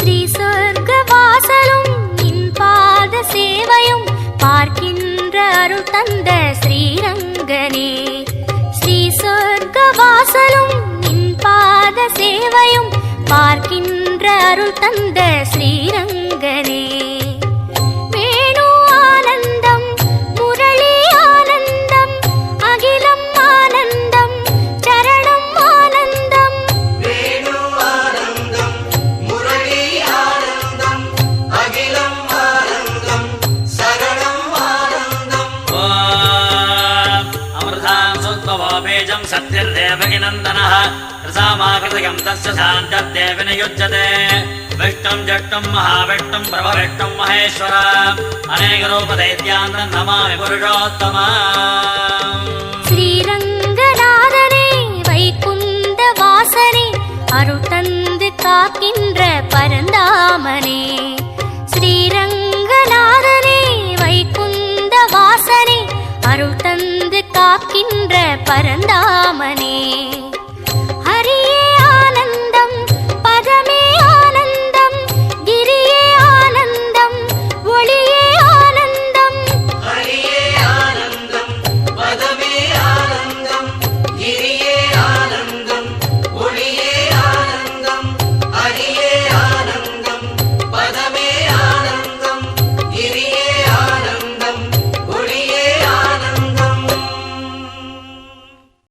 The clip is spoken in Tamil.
ஸ்ரீ சொர்க்க வாசலும் நின் பாத சேவையும் பார்க்கின்ற அருள் தந்த ஸ்ரீரங்கனே. ஸ்ரீ சொர்க்க வாசலும் நின் பாத சேவையும் பார்க்கின்ற அருள் தந்த ஸ்ரீரங்கனே. வேணு ஆனந்தம் முரளி ஆனந்தம் அகிலம் ஆனந்தம் சரணம் ஆனந்தம். வேணு ஆனந்தம் முரளி ஆனந்தம் அகிலம் ஆனந்தம் சரணம் ஆனந்தம். அமிர்தாம் சுத்வபேஜம் சத்யர்தேவகிநந்தனः ரசாமாகிருதகம் தஸ்ய சாந்தர்தேவின யுஜ்யதே. விஷ்ணும் ஜட்டும் மகாவிஷ்ணும் பிரபவிஷ்ணும் மகேஸ்வர அநேகரூபதைத்யாந்தம் நமாமி புருஷோத்தமா. ஸ்ரீரங்கநாதனே வைகுந்த வாசனே அருள் தந்து காக்கின்ற பரந்தாமனே. ஸ்ரீரங்கநாதனே வைகுந்த வாசனே அருள் தந்து காக்கின்ற பரந்தாமனே.